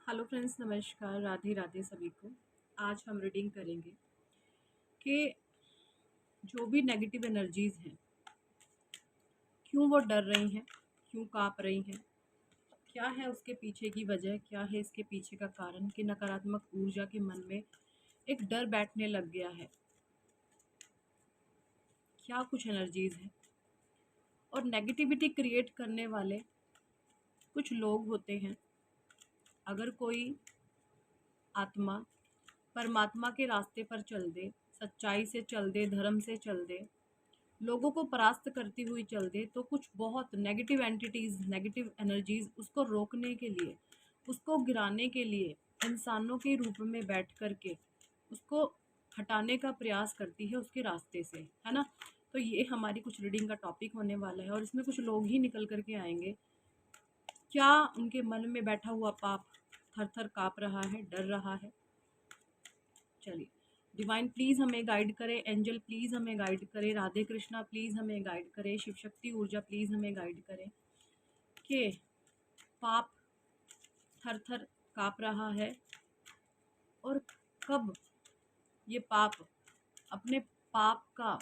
Hello friends, नमस्कार, राधे राधे सभी को। आज हम रीडिंग करेंगे कि जो भी नेगेटिव एनर्जीज हैं, क्यों वो डर रही हैं, क्यों काँप रही हैं, क्या है उसके पीछे की वजह, क्या है इसके पीछे का कारण कि नकारात्मक ऊर्जा के मन में एक डर बैठने लग गया है। क्या कुछ एनर्जीज हैं और नेगेटिविटी क्रिएट करने वाले कुछ लोग होते हैं। अगर कोई आत्मा परमात्मा के रास्ते पर चल दे, सच्चाई से चल दे, धर्म से चल दे, लोगों को परास्त करती हुई चल दे, तो कुछ बहुत नेगेटिव एंटिटीज, नेगेटिव एनर्जीज उसको रोकने के लिए, उसको गिराने के लिए इंसानों के रूप में बैठ करके उसको हटाने का प्रयास करती है उसके रास्ते से, है ना। तो ये हमारी कुछ रीडिंग का टॉपिक होने वाला है और इसमें कुछ लोग ही निकल करके आएंगे। क्या उनके मन में बैठा हुआ पाप थर थर काँप रहा है, डर रहा है। चलिए, डिवाइन प्लीज़ हमें गाइड करें, एंजल प्लीज़ हमें गाइड करें, राधे कृष्णा प्लीज़ हमें गाइड करें, शिव शक्ति ऊर्जा प्लीज़ हमें गाइड करें कि पाप थर थर काँप रहा है और कब ये पाप अपने पाप का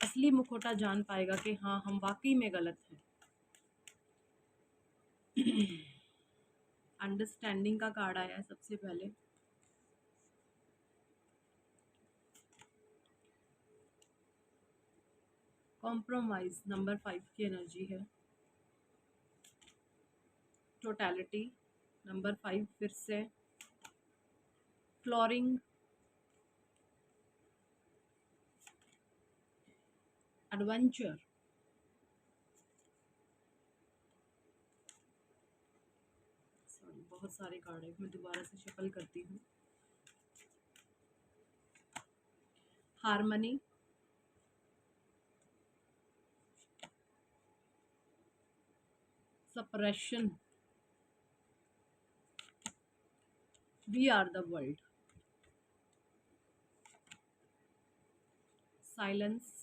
असली मुखौटा जान पाएगा कि हाँ, हम वाकई में गलत हैं। अंडरस्टैंडिंग का कार्ड आया है सबसे पहले। कॉम्प्रोमाइज नंबर 5 की एनर्जी है। टोटैलिटी नंबर 5 फिर से। फ्लोरिंग, एडवेंचर, सॉरी बहुत सारे कार्ड है, मैं दोबारा से शफल करती हूँ। Harmony, suppression, we are the world, silence,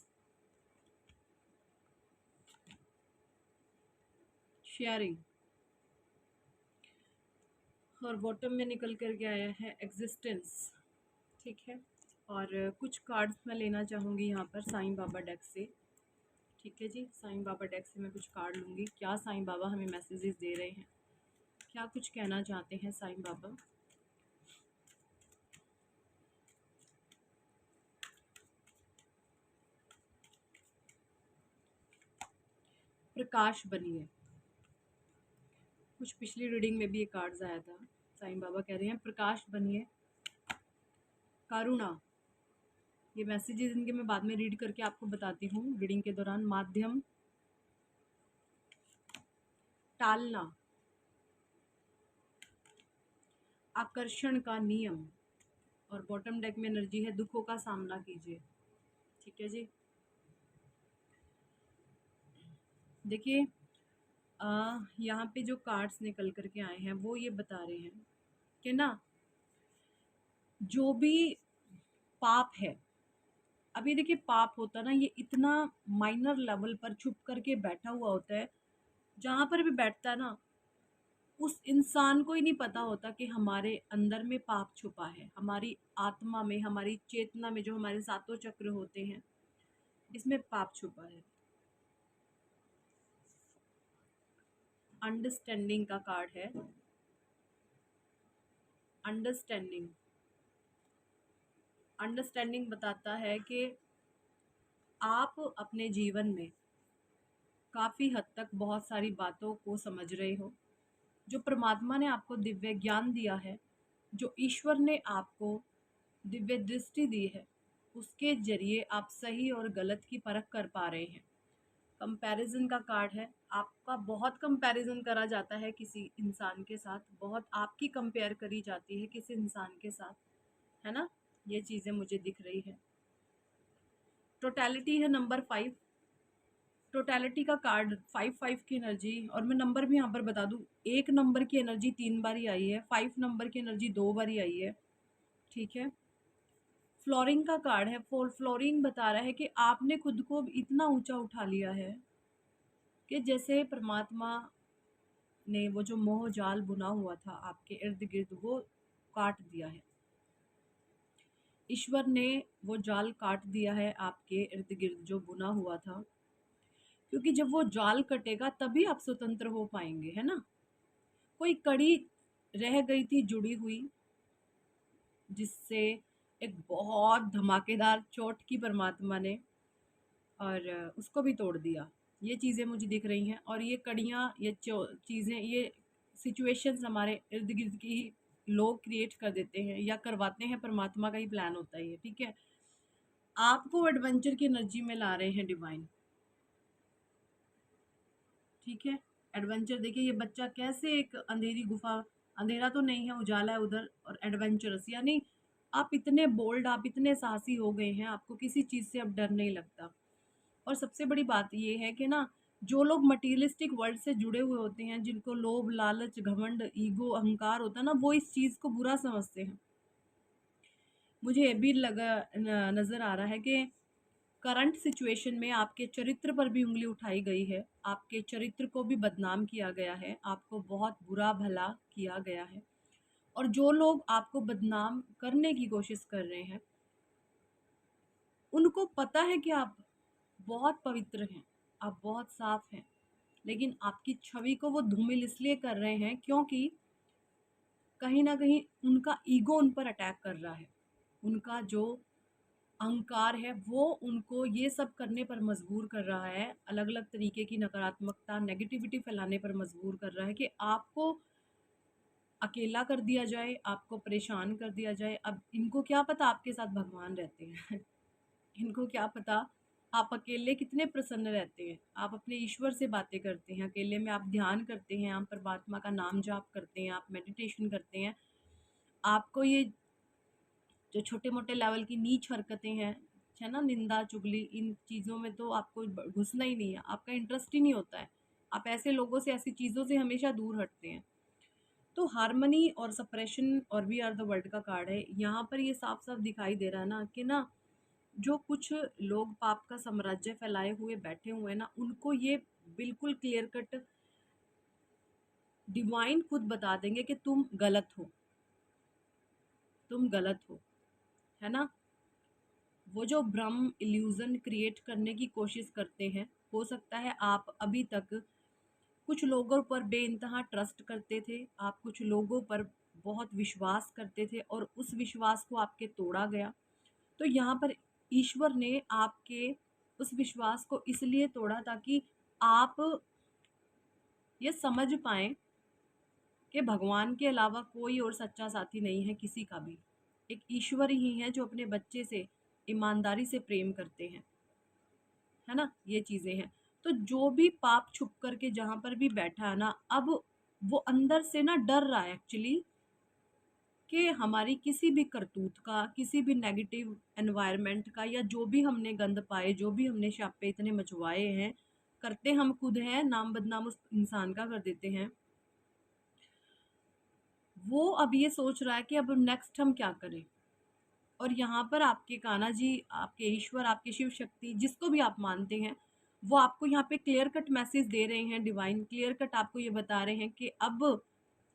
sharing और बॉटम में निकल कर के आया है एग्जिस्टेंस। ठीक है, और कुछ कार्ड्स मैं लेना चाहूँगी यहाँ पर साईं बाबा डेक से। ठीक है जी, साईं बाबा डेक से मैं कुछ कार्ड लूँगी। क्या साईं बाबा हमें मैसेजेस दे रहे हैं, क्या कुछ कहना चाहते हैं साईं बाबा। प्रकाश बनिए, कुछ पिछली रीडिंग में भी ये कार्ड्स आया था। साईं बाबा कह रहे हैं प्रकाश बनिए। करुणा, ये मैसेजेस इनके मैं बाद में रीड करके आपको बताती हूँ रीडिंग के दौरान। माध्यम, टालना, आकर्षण का नियम और बॉटम डेक में एनर्जी है दुखों का सामना कीजिए। ठीक है जी, देखिए यहाँ पे जो कार्ड्स निकल करके आए हैं वो ये बता रहे हैं कि ना, जो भी पाप है, अभी देखिए पाप होता ना, ये इतना माइनर लेवल पर छुप करके बैठा हुआ होता है। जहाँ पर भी बैठता है ना, उस इंसान को ही नहीं पता होता कि हमारे अंदर में पाप छुपा है। हमारी आत्मा में, हमारी चेतना में जो हमारे सातों चक्र होते हैं, इसमें पाप छुपा है। अंडरस्टैंडिंग का कार्ड है। अंडरस्टैंडिंग, अंडरस्टैंडिंग बताता है कि आप अपने जीवन में काफ़ी हद तक बहुत सारी बातों को समझ रहे हो। जो परमात्मा ने आपको दिव्य ज्ञान दिया है, जो ईश्वर ने आपको दिव्य दृष्टि दी है, उसके जरिए आप सही और गलत की परख कर पा रहे हैं। कंपैरिजन का कार्ड है। आपका बहुत कंपैरिजन करा जाता है किसी इंसान के साथ, बहुत आपकी कंपेयर करी जाती है किसी इंसान के साथ, है ना। ये चीज़ें मुझे दिख रही है। टोटैलिटी है नंबर 5। टोटैलिटी का कार्ड 5 की एनर्जी, और मैं नंबर भी यहाँ पर बता दूँ, 1 नंबर की एनर्जी 3 बार ही आई है, 5 नंबर की एनर्जी 2 बार ही आई है। ठीक है, फ्लोरिंग का कार्ड है। फ्लोरिंग बता रहा है कि आपने खुद को इतना ऊंचा उठा लिया है कि जैसे परमात्मा ने वो जो मोह जाल बुना हुआ था आपके इर्द गिर्द वो काट दिया है। ईश्वर ने वो जाल काट दिया है आपके इर्द गिर्द जो बुना हुआ था, क्योंकि जब वो जाल कटेगा तभी आप स्वतंत्र हो पाएंगे, है ना। कोई कड़ी रह गई थी जुड़ी हुई, जिससे एक बहुत धमाकेदार चोट की परमात्मा ने, और उसको भी तोड़ दिया। ये चीज़ें मुझे दिख रही हैं, और ये कड़ियाँ, ये चीज़ें, ये सिचुएशंस हमारे इर्द गिर्द की लोग क्रिएट कर देते हैं या करवाते हैं। परमात्मा का ही प्लान होता है ये, ठीक है। आपको एडवेंचर की एनर्जी में ला रहे हैं डिवाइन, ठीक है। एडवेंचर देखिए, ये बच्चा कैसे एक अंधेरी गुफा, अंधेरा तो नहीं है, उजाला है उधर, और एडवेंचरस यानी आप इतने बोल्ड, आप इतने साहसी हो गए हैं, आपको किसी चीज़ से अब डर नहीं लगता। और सबसे बड़ी बात ये है कि ना, जो लोग मटीरियलिस्टिक वर्ल्ड से जुड़े हुए होते हैं, जिनको लोभ, लालच, घमंड, ईगो, अहंकार होता है ना, वो इस चीज़ को बुरा समझते हैं। मुझे ये भी नज़र आ रहा है कि करंट सिचुएशन में आपके चरित्र पर भी उंगली उठाई गई है, आपके चरित्र को भी बदनाम किया गया है, आपको बहुत बुरा भला किया गया है। और जो लोग आपको बदनाम करने की कोशिश कर रहे हैं, उनको पता है कि आप बहुत पवित्र हैं, आप बहुत साफ हैं, लेकिन आपकी छवि को वो धूमिल इसलिए कर रहे हैं क्योंकि कहीं ना कहीं उनका ईगो उन पर अटैक कर रहा है। उनका जो अहंकार है वो उनको ये सब करने पर मजबूर कर रहा है, अलग अलग तरीके की नकारात्मकता, नेगेटिविटी फैलाने पर मजबूर कर रहा है कि आपको अकेला कर दिया जाए, आपको परेशान कर दिया जाए। अब इनको क्या पता आपके साथ भगवान रहते हैं इनको क्या पता आप अकेले कितने प्रसन्न रहते हैं, आप अपने ईश्वर से बातें करते हैं अकेले में, आप ध्यान करते हैं, आप परमात्मा का नाम जाप करते हैं, आप मेडिटेशन करते हैं। आपको ये जो छोटे मोटे लेवल की नीच हरकतें हैं, है ना, निंदा, चुगली, इन चीज़ों में तो आपको घुसना ही नहीं है, आपका इंटरेस्ट ही नहीं होता है। आप ऐसे लोगों से, ऐसी चीज़ों से हमेशा दूर हटते हैं। तो हार्मनी और सप्रेशन और वी आर द वर्ल्ड का कार्ड है यहाँ पर। ये साफ साफ दिखाई दे रहा है ना कि ना, जो कुछ लोग पाप का साम्राज्य फैलाए हुए बैठे हुए हैं ना, उनको ये बिल्कुल क्लियर कट डिवाइन खुद बता देंगे कि तुम गलत हो, तुम गलत हो, है ना। वो जो भ्रम, इल्यूजन क्रिएट करने की कोशिश करते हैं, हो सकता है आप अभी तक कुछ लोगों पर बेइंतहा ट्रस्ट करते थे, आप कुछ लोगों पर बहुत विश्वास करते थे और उस विश्वास को आपके तोड़ा गया। तो यहाँ पर ईश्वर ने आपके उस विश्वास को इसलिए तोड़ा ताकि आप ये समझ पाएं कि भगवान के अलावा कोई और सच्चा साथी नहीं है किसी का भी। एक ईश्वर ही है जो अपने बच्चे से ईमानदारी से प्रेम करते हैं, है ना। ये चीजें हैं। तो जो भी पाप छुप करके जहां पर भी बैठा है ना, अब वो अंदर से ना डर रहा है एक्चुअली कि हमारी किसी भी करतूत का, किसी भी नेगेटिव एनवायरनमेंट का, या जो भी हमने गंद पाए, जो भी हमने शापे इतने मचवाए हैं, करते हम खुद हैं, नाम बदनाम उस इंसान का कर देते हैं। वो अब ये सोच रहा है कि अब नेक्स्ट हम क्या करें। और यहाँ पर आपके कान्हा जी, आपके ईश्वर, आपकी शिव शक्ति, जिसको भी आप मानते हैं, वो आपको यहाँ पे क्लियर कट मैसेज दे रहे हैं। डिवाइन क्लियर कट आपको ये बता रहे हैं कि अब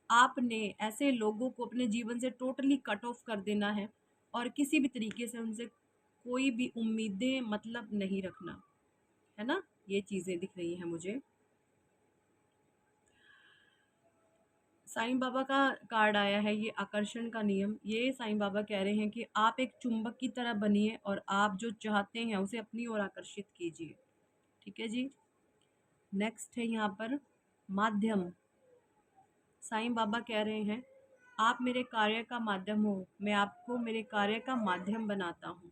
आपने ऐसे लोगों को अपने जीवन से टोटली कट ऑफ कर देना है, और किसी भी तरीके से उनसे कोई भी उम्मीदें मतलब नहीं रखना, है ना। ये चीज़ें दिख रही हैं मुझे। साईं बाबा का कार्ड आया है, ये आकर्षण का नियम। ये साईं बाबा कह रहे हैं कि आप एक चुंबक की तरह बनिए और आप जो चाहते हैं उसे अपनी ओर आकर्षित कीजिए, ठीक है जी। नेक्स्ट है यहाँ पर माध्यम। साईं बाबा कह रहे हैं, आप मेरे कार्य का माध्यम हो, मैं आपको मेरे कार्य का माध्यम बनाता हूँ।